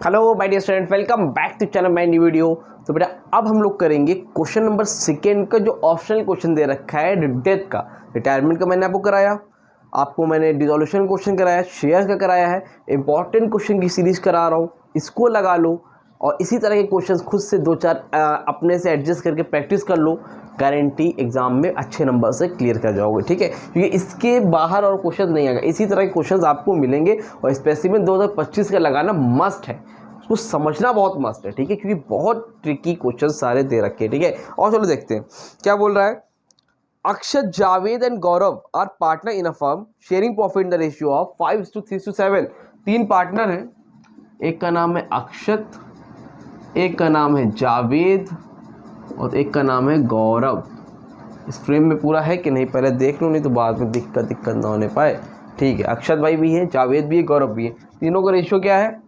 Hello my dear student, welcome back to channel my new video. तो बेटा अब हम लोग करेंगे क्वेश्चन नंबर सेकेंड का, जो ऑप्शनल क्वेश्चन दे रखा है डेथ का। रिटायरमेंट का मैंने आपको कराया, आपको मैंने डिसोल्यूशन क्वेश्चन कराया, शेयर का कराया है, इंपॉर्टेंट क्वेश्चन की सीरीज करा रहा हूँ, इसको लगा लो और इसी तरह के क्वेश्चंस खुद से दो चार अपने से एडजस्ट करके प्रैक्टिस कर लो। गारंटी एग्जाम में अच्छे नंबर से क्लियर कर जाओगे, ठीक है, क्योंकि इसके बाहर और क्वेश्चन नहीं आएगा। इसी तरह के क्वेश्चंस आपको मिलेंगे और स्पेसिफिक 2025 का लगाना मस्ट है, उसको समझना बहुत मस्ट है, ठीक है, क्योंकि बहुत ट्रिकी क्वेश्चन सारे दे रखे हैं, ठीक है। और चलो देखते हैं क्या बोल रहा है। Akshat, Javed and Gaurav are partner in a firm sharing profit in the ratio of 5:3:7। तीन पार्टनर हैं, एक का नाम है अक्षत, एक का नाम है जावेद और एक का नाम है गौरव। इस फ्रेम में पूरा है कि नहीं पहले देख लो, नहीं तो बाद में दिक्कत ना होने पाए, ठीक है। अक्षत भाई भी है, जावेद भी है, गौरव भी है। तीनों का रेशियो क्या है?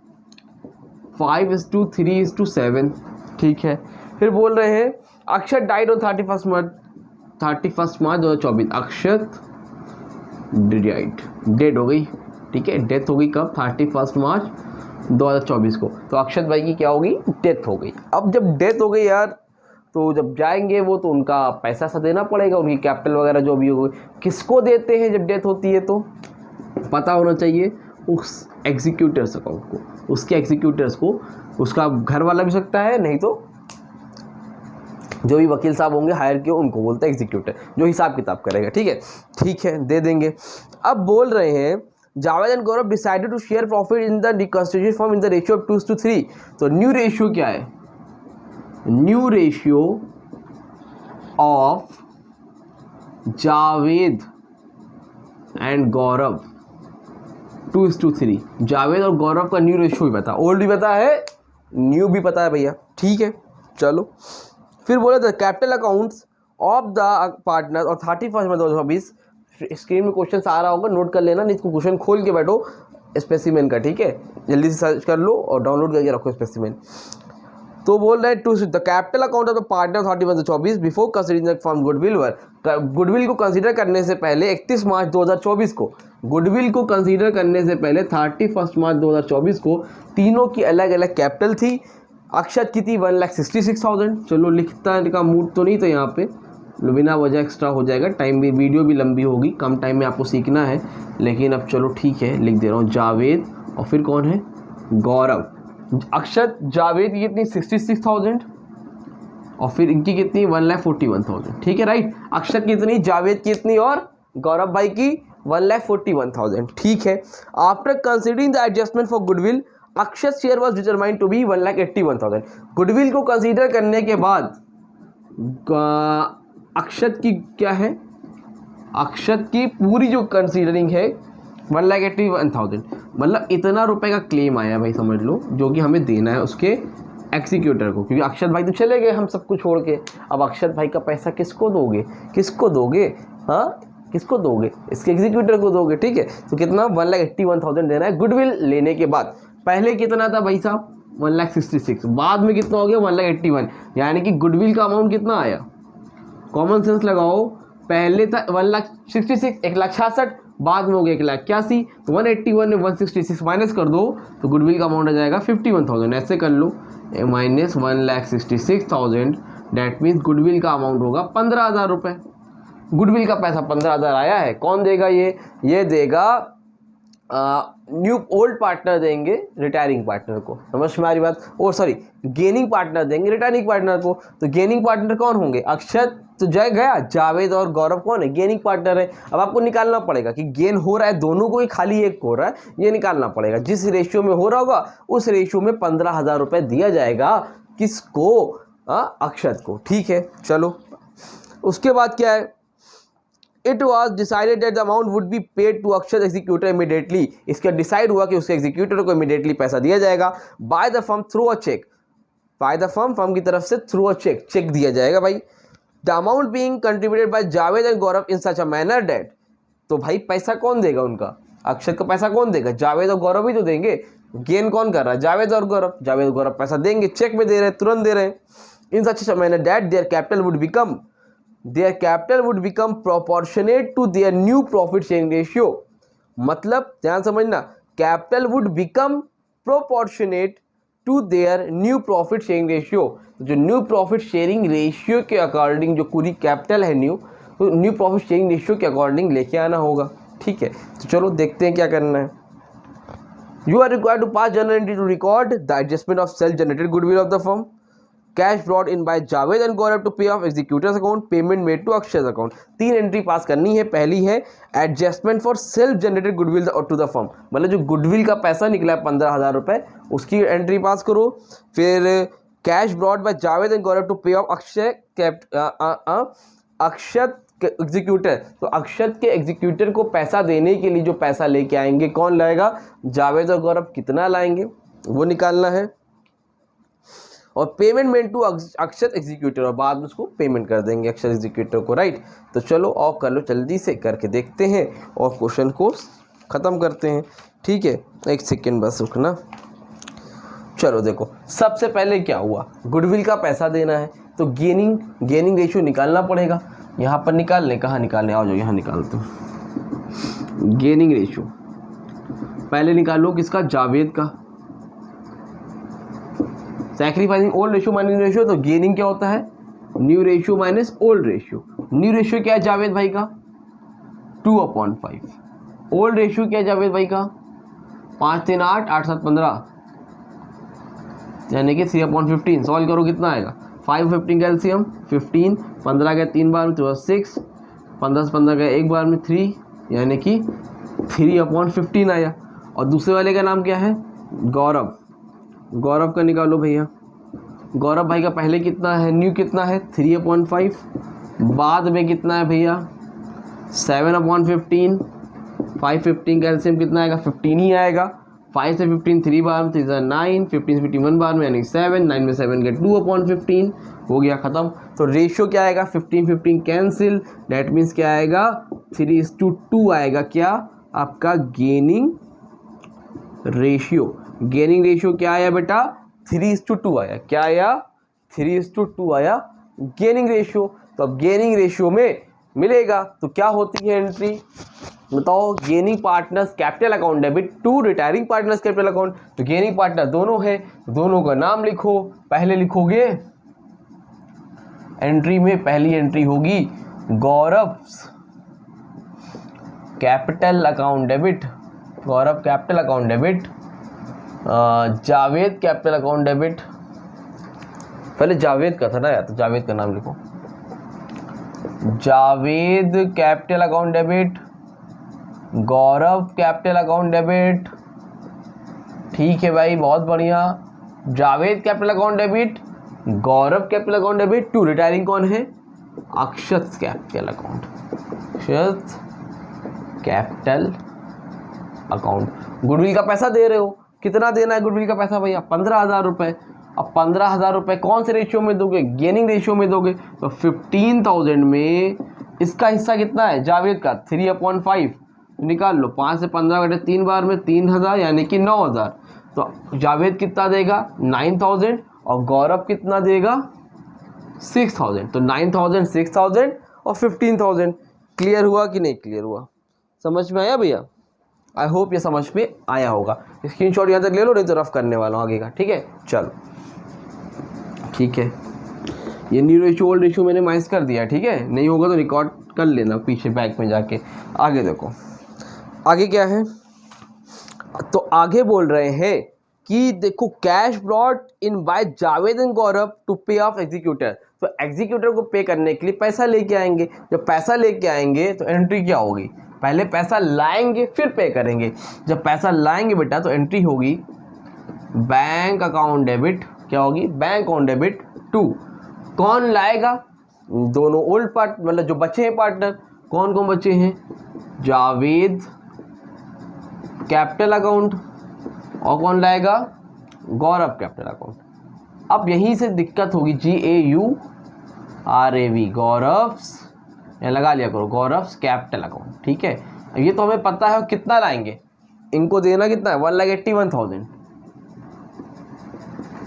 5:3:7, ठीक है। फिर बोल रहे हैं Akshat died on 31 March 2024। Akshat dead हो गई, ठीक है, डेथ हो गई कब? 31 मार्च 2024 को। तो अक्षत भाई की क्या होगी? डेथ हो गई। अब जब डेथ हो गई यार, तो जब जाएंगे वो तो उनका पैसा सा देना पड़ेगा, उनकी कैपिटल वगैरह जो भी होगी। किसको देते हैं जब डेथ होती है? तो पता होना चाहिए उस एग्जीक्यूटर्स अकाउंट को, उसके एग्जीक्यूटर्स को। उसका घर वाला भी सकता है, नहीं तो जो भी वकील साहब होंगे हायर किए उनको बोलते हैं एग्जीक्यूटर, जो हिसाब किताब करेगा, ठीक है। ठीक है, दे देंगे। अब बोल रहे हैं Javed and Gaurav decided to share profit in the reconstitution form in the ratio of 2:3। तो न्यू रेशियो क्या है? New ratio of Javed and Gaurav 2:3। Javed और गौरव का न्यू रेशियो भी पता, ओल्ड भी पता है, न्यू भी पता है भैया, ठीक है। चलो फिर बोले the capital accounts of the partner और 31 मार्च 2024। स्क्रीन में क्वेश्चन आ रहा होगा, नोट कर लेना, नहीं तो क्वेश्चन खोल के बैठो स्पेसिमेन का, ठीक है, जल्दी से सर्च कर लो और डाउनलोड करके रखो स्पेसिमेन। तो बोल रहे हैं to the capital account of the partner 31/24 before considering the firm goodwill were. Goodwill को कंसीडर करने से पहले 31 मार्च 2024 को, गुडविल को कंसीडर करने से पहले 31 मार्च 2024 को तीनों की अलग अलग कैपिटल थी। अक्षत की थी 1,66,000। चलो लिखता का मूड तो नहीं था यहाँ पे, बिना वजह एक्स्ट्रा हो जाएगा, टाइम भी, वीडियो भी लंबी होगी, कम टाइम में आपको सीखना है, लेकिन अब चलो ठीक है, लिख दे रहा हूँ जावेद और फिर कौन है? गौरव। अक्षत जावेद की कितनी? 66,000 और फिर इनकी कितनी? 1,41,000, ठीक है, राइट। अक्षत की कितनी, जावेद की कितनी और गौरव भाई की 1,41,000, ठीक है। After considering the adjustment for goodwill Akshat share was determined to be 1,81,000। Goodwill को कंसीडर करने के बाद अक्षत की क्या है? अक्षत की पूरी जो कंसीडरिंग है 1,81,000, मतलब इतना रुपए का क्लेम आया भाई, समझ लो, जो कि हमें देना है उसके एग्जीक्यूटर को, क्योंकि अक्षत भाई तो चले गए हम सबको छोड़ के। अब अक्षत भाई का पैसा किसको दोगे? किसको दोगे? हाँ, किसको दोगे? इसके एग्जीक्यूटर को दोगे, ठीक है। तो कितना? 1,81,000 देना है गुडविल लेने के बाद। पहले कितना था भाई साहब? 1,66,000। बाद में कितना हो गया? 1,81,000। यानी कि गुडविल का अमाउंट कितना आया? कॉमन सेंस लगाओ, पहले था 1,66,000, 1,66,000, बाद में हो गया 1,81,000। तो 181 में 166 माइनस कर दो तो गुडविल का अमाउंट आ जाएगा 51,000। ऐसे कर लो, माइनस 1,66,000, डैट मीन्स गुडविल का अमाउंट होगा 15,000 रुपये। गुडविल का पैसा 15,000 आया है, कौन देगा? ये देगा न्यू ओल्ड पार्टनर देंगे रिटायरिंग पार्टनर को, समझ में आ रही बात? और सॉरी, गेनिंग पार्टनर देंगे रिटायरिंग पार्टनर को। तो गेनिंग पार्टनर कौन होंगे? अक्षत तो जय गया, जावेद और गौरव कौन है? गेनिंग पार्टनर है। अब आपको निकालना पड़ेगा कि गेन हो रहा है दोनों को ही, खाली एक को हो रहा है, ये निकालना पड़ेगा। जिस रेशियो में हो रहा होगा उस रेशियो में 15,000 रुपये दिया जाएगा। किसको? अक्षत को, ठीक है। चलो उसके बाद क्या है? It was decided that the amount would be paid to Akshat executor immediately। इसका डिसाइड हुआ कि उसके एग्जीक्यूटर को इमीडिएटली पैसा दिया जाएगा। by the firm through a check, by the firm की तरफ से through a check दिया जाएगा भाई। the amount being contributed by Javed and Gaurav in such a manner that, तो भाई पैसा कौन देगा उनका? अक्षत का पैसा कौन देगा? जावेद और गौरव ही तो देंगे। गेन कौन कर रहा है? जावेद और गौरव। जावेद और गौरव पैसा देंगे, चेक में दे रहे हैं, तुरंत दे रहे हैं। in such a manner that their capital would become proportionate to their new profit sharing ratio। मतलब ध्यान समझना, capital would become proportionate to their new profit sharing ratio. जो न्यू प्रॉफिट शेयरिंग रेशियो के अकॉर्डिंग जो पूरी capital है new, तो new profit sharing ratio के अकॉर्डिंग लेके आना होगा। ठीक है, तो चलो देखते हैं क्या करना है। You are required to pass journal entry to record the adjustment of self-generated goodwill of the firm, cash brought in by Javed and Gaurav to pay off executors account, payment made to Aksha's account। 3 entry pass करनी है। पहली है adjustment for self generated goodwill to the firm, मतलब जो goodwill का पैसा निकला है 15,000 रुपये, उसकी एंट्री पास करो। फिर cash brought by Javed and Gaurav to pay off Akshat executor, तो अक्षत के एग्जीक्यूटर को पैसा देने के लिए जो पैसा लेके आएंगे कौन लाएगा, जावेद और गौरव कितना लाएंगे वो निकालना है। और payment made to Akshat executor, और बाद में उसको पेमेंट कर देंगे अक्षत एग्जीक्यूटर को। राइट, तो चलो और कर लो, जल्दी से करके देखते हैं और क्वेश्चन को ख़त्म करते हैं। ठीक है, एक सेकेंड बस रुकना। चलो देखो, सबसे पहले क्या हुआ, गुडविल का पैसा देना है, तो गेनिंग रेशियो निकालना पड़ेगा। यहाँ पर निकालने, कहाँ निकालने, आओ जो यहाँ निकालते हैं। गेनिंग रेशियो पहले निकालो किसका, जावेद का। Sacrificing old ratio minus ratio, तो गेनिंग क्या होता है, new ratio minus old ratio. New ratio क्या है जावेद भाई का, 2/5। ओल्ड रेशियो क्या है जावेद भाई का, 5 3 8 8 7 15, यानी कि 3/15। सॉल्व करो कितना आएगा, 5 15 का एलसीएम 15, 15 का 3 बार में तो 6, 15 से 15 का एक बार में 3, यानी कि 3/15 आया। और दूसरे वाले का नाम क्या है, गौरव। गौरव का निकालो भैया। गौरव भाई का पहले कितना है, न्यू कितना है 3/5, बाद में कितना है भैया 7/15। 5 15 का एलसीएम कितना आएगा, 15 ही आएगा। 5 से 15 3 बार में तो 9, 15 से 15 1 बार में यानी 7, 9 में 7 के 2/15 हो गया ख़त्म। तो रेशियो क्या आएगा, 15 15 कैंसिल, डेट मीन्स क्या आएगा 3:2 आएगा, क्या आपका गेनिंग रेशियो। गेनिंग रेशियो क्या आया बेटा, 3:2 आया। क्या आया, 3:2 आया गेनिंग रेशियो। तो अब गेनिंग रेशियो में मिलेगा तो क्या होती है एंट्री, बताओ। Gaining partners capital account debit to retiring partners capital account, तो गेनिंग पार्टनर दोनों है, दोनों का नाम लिखो। पहले लिखोगे एंट्री में, पहली एंट्री होगी Gaurav capital account debit, Gaurav capital account debit, Javed capital account debit. पहले जावेद का था ना यार, तो जावेद का नाम लिखो, Javed capital account debit, Gaurav capital account debit. ठीक है भाई, बहुत बढ़िया। Javed capital account debit, Gaurav capital account debit to retiring कौन है, Akshat capital account, Akshat capital account. Goodwill का पैसा दे रहे हो, कितना देना है गुडविल का पैसा भैया, 15,000 रुपये। अब 15,000 रुपये कौन से रेशियो में दोगे, गेनिंग रेशियो में दोगे। तो 15,000 में इसका हिस्सा कितना है जावेद का, 3/5 निकाल लो। 5 से 15 घटे 3 बार में 3,000 यानी कि 9,000। तो जावेद कितना देगा 9,000 और गौरव कितना देगा 6,000। तो 9,000, 6,000 और 15,000। क्लियर हुआ कि नहीं क्लियर हुआ, समझ में आया भैया। आई होप ये समझ में आया होगा। स्क्रीनशॉट यहाँ तक ले लो, नहीं तो रफ करने वाला हूँ आगे का। ठीक है, चलो ठीक है। ये न्यू रेशियो ओल्ड रेशियो मैंने माइनस कर दिया, ठीक है। नहीं होगा तो रिकॉर्ड कर लेना पीछे बैक में जाके। आगे देखो, आगे क्या है, तो आगे बोल रहे हैं कि देखो cash brought in by Javed and Gaurav to pay off executor. तो एग्जीक्यूटर को पे करने के लिए पैसा लेके आएंगे। जब पैसा लेके आएंगे तो एंट्री क्या होगी, पहले पैसा लाएंगे फिर पे करेंगे। जब पैसा लाएंगे बेटा तो एंट्री होगी बैंक अकाउंट डेबिट, क्या होगी बैंक अकाउंट डेबिट टू, कौन लाएगा, दोनों ओल्ड पार्ट मतलब जो बचे हैं पार्टनर, कौन कौन बचे हैं, जावेद कैपिटल अकाउंट और कौन लाएगा गौरव कैपिटल अकाउंट। अब यहीं से दिक्कत होगी, GAURAV गौरव्स, यहाँ लगा लिया करो गौरव्स कैपिटल अकाउंट। ठीक है, ये तो हमें पता है कितना लाएंगे, इनको देना कितना है 1,81,000,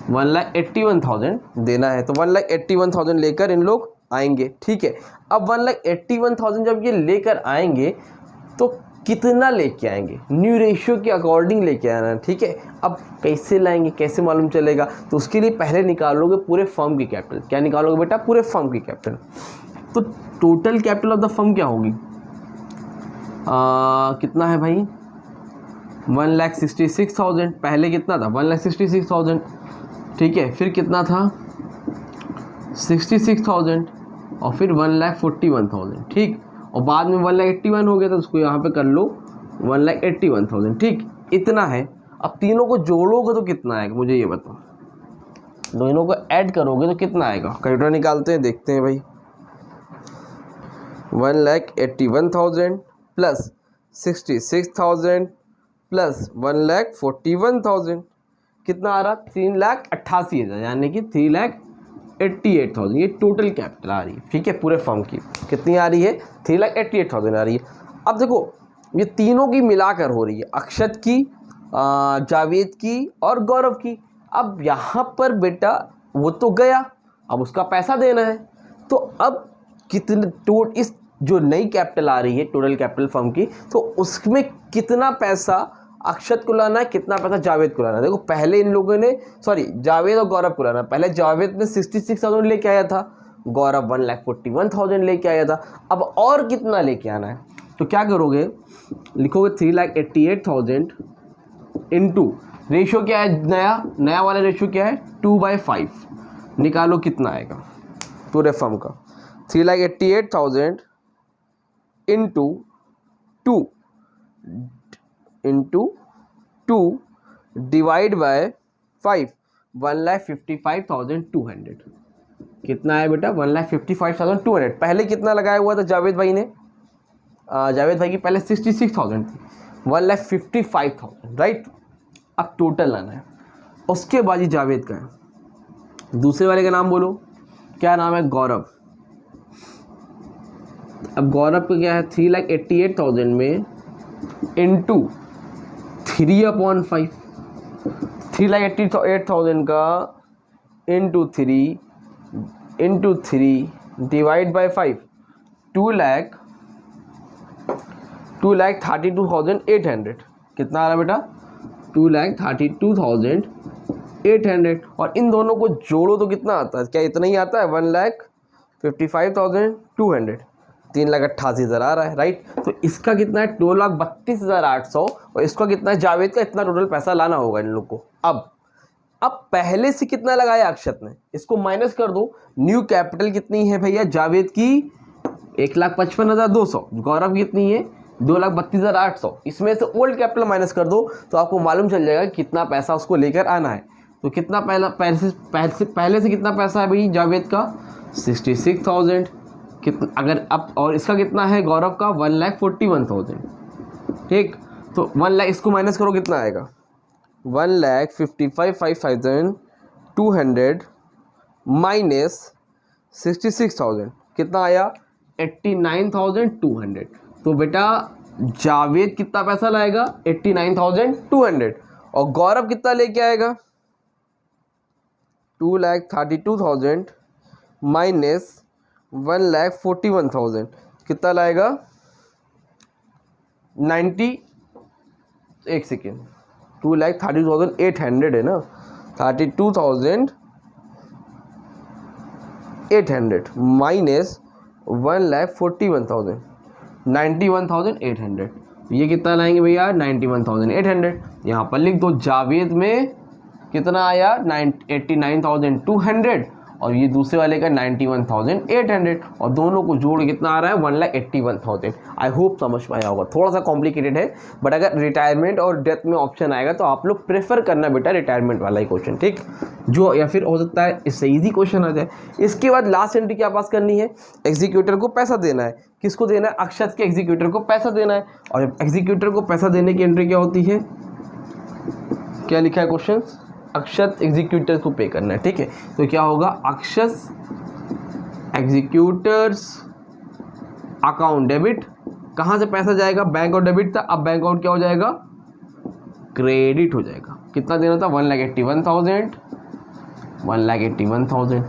1,81,000 देना है। तो 1,81,000 लेकर इन लोग आएंगे। ठीक है, अब 1,81,000 जब ये लेकर आएंगे तो कितना लेके आएंगे, न्यू रेशियो के अकॉर्डिंग लेके आना है, ठीक है। अब कैसे लाएंगे, कैसे मालूम चलेगा, तो उसके लिए पहले निकालोगे पूरे फर्म की कैपिटल। क्या निकालोगे बेटा, पूरे फर्म की कैपिटल। तो total capital of the firm क्या होगी, कितना है भाई, 1,66,000। पहले कितना था, 1,66,000, ठीक है। फिर कितना था, 66,000, और फिर 1,41,000, ठीक। और बाद में 1,81,000 हो गया, तो उसको यहाँ पे कर लो 1,81,000, ठीक। इतना है। अब तीनों को जोड़ोगे तो कितना आएगा, मुझे ये बताओ। दोनों को ऐड करोगे तो कितना आएगा, कैलकुलेटर निकालते हैं, देखते हैं भाई। 1,81,000 प्लस 66,000 प्लस 1,41,000 कितना आ रहा, 3,88,000, यानी कि 3,88,000। ये टोटल कैपिटल आ रही है, ठीक है, पूरे फर्म की। कितनी आ रही है, 3,88,000 आ रही है। अब देखो ये तीनों की मिलाकर हो रही है, अक्षत की, जावेद की और गौरव की। अब यहाँ पर बेटा वो तो गया, अब उसका पैसा देना है। तो अब कितने इस जो नई कैपिटल आ रही है टोटल कैपिटल फर्म की, तो उसमें कितना पैसा अक्षत को लाना है, कितना पैसा जावेद को लाना है। देखो पहले इन लोगों ने, सॉरी, जावेद और गौरव को लाना है। पहले जावेद ने 66,000 लेके आया था, गौरव 1,41,000 लेके आया था। अब और कितना लेके आना है, तो क्या करोगे, लिखोगे 3,88,000 इंटू रेशियो क्या है, नया वाला रेशियो क्या है, 2/5। निकालो कितना आएगा पूरे फर्म का, 3,88,000 इंटू 2 डिवाइड बाय 5, 1,55,200। कितना है बेटा, 1,55,200। पहले कितना लगाया हुआ था जावेद भाई ने, जावेद भाई की पहले 66,000 थी, 1,55,000, राइट। अब टोटल लाना है, उसके बाद ही जावेद का है। दूसरे वाले का नाम बोलो, क्या नाम है, गौरव। अब गौरव का क्या है, 3,88,000 में इंटू 3/5, 3,88,000 का इंटू 3 डिवाइड बाई 5, 2,32,800। कितना आ रहा बेटा, 2,32,800। और इन दोनों को जोड़ो तो कितना आता है, क्या इतना ही आता है, 1,55,200, 3,88,000 आ रहा है, राइट। तो इसका कितना है, 2,32,800, और इसका कितना है, जावेद का इतना टोटल पैसा लाना होगा इन लोग को। अब पहले से कितना लगाया अक्षत ने, इसको माइनस कर दो। न्यू कैपिटल कितनी है भैया, जावेद की 1,55,200, गौरव की कितनी है, 2,32,800। इसमें से ओल्ड कैपिटल माइनस कर दो तो आपको मालूम चल जाएगा कितना पैसा उसको लेकर आना है। तो कितना पहले से कितना पैसा है भाई जावेद का, 66,000। कितना अगर अब, और इसका कितना है गौरव का, 1,41,000, ठीक। तो 1 लाख इसको माइनस करो, कितना आएगा, 1,55,200 माइनस 66,000 कितना आया, 89,200। तो बेटा जावेद कितना पैसा लाएगा, 89,200, और गौरव कितना लेके आएगा, 2,32,000 माइनस 1,41,000 कितना लाएगा, 2,32,800 है ना, 32,800 माइनस 1,41,000, 91,800। ये कितना लाएंगे भैया, 91,800। यहाँ पर लिख दो, जावेद में कितना आया, 89,200, और ये दूसरे वाले का 91,800, और दोनों को जोड़ कितना आ रहा है, 1,81,000। आई होप समझ में आया होगा, थोड़ा सा कॉम्प्लिकेटेड है, बट अगर रिटायरमेंट और डेथ में ऑप्शन आएगा तो आप लोग प्रेफर करना बेटा रिटायरमेंट वाला ही क्वेश्चन, ठीक, जो या फिर हो सकता है इससे ईजी क्वेश्चन आ जाए। इसके बाद लास्ट एंट्री क्या पास करनी है, एग्जीक्यूटर को पैसा देना है। किसको देना है, अक्षत के एग्जीक्यूटर को पैसा देना है। और एग्जीक्यूटर को पैसा देने की एंट्री क्या होती है, क्या लिखा है क्वेश्चन, अक्षत एग्जीक्यूटर को पे करना है, ठीक है। तो क्या होगा, अक्षत एग्जीक्यूटर्स अकाउंट डेबिट, कहाँ से पैसा जाएगा, बैंक और डेबिट था, अब बैंक अकाउंट क्या हो जाएगा, क्रेडिट हो जाएगा। कितना देना था, 1,81,000, 1,81,000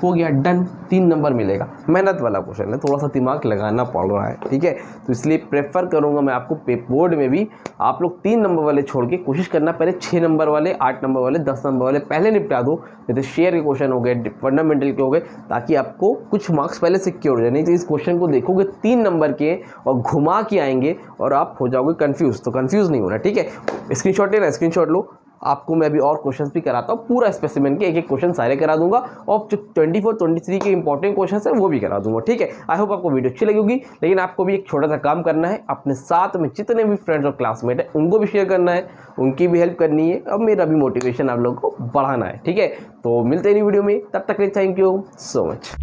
हो गया डन, 3 नंबर मिलेगा। मेहनत वाला क्वेश्चन है, थोड़ा सा दिमाग लगाना पड़ रहा है, ठीक है। तो इसलिए प्रेफर करूँगा मैं आपको बोर्ड में भी आप लोग 3 नंबर वाले छोड़ के कोशिश करना, पहले 6 नंबर वाले, 8 नंबर वाले, 10 नंबर वाले पहले निपटा दो। जैसे शेयर के क्वेश्चन हो गए, फंडामेंटल के हो गए, ताकि आपको कुछ मार्क्स पहले सिक्योर हो जाए। नहीं तो इस क्वेश्चन को देखोगे 3 नंबर के और घुमा के आएंगे और आप हो जाओगे कंफ्यूज। तो कंफ्यूज नहीं होना, ठीक है। स्क्रीनशॉट लेना, स्क्रीनशॉट लो। आपको मैं अभी और क्वेश्चंस भी कराता हूँ, पूरा स्पेसिमेन के एक क्वेश्चन सारे करा दूंगा, और जो 24, 23 के इंपॉर्टेंट क्वेश्चंस है वो भी करा दूंगा, ठीक है। आई होप आपको वीडियो अच्छी लगी होगी, लेकिन आपको भी एक छोटा सा काम करना है, अपने साथ में जितने भी फ्रेंड्स और क्लासमेट है उनको भी शेयर करना है, उनकी भी हेल्प करनी है, और मेरा भी मोटिवेशन आप लोगों को बढ़ाना है, ठीक है। तो मिलते हैं वीडियो में, तब तक के लिए थैंक यू सो मच।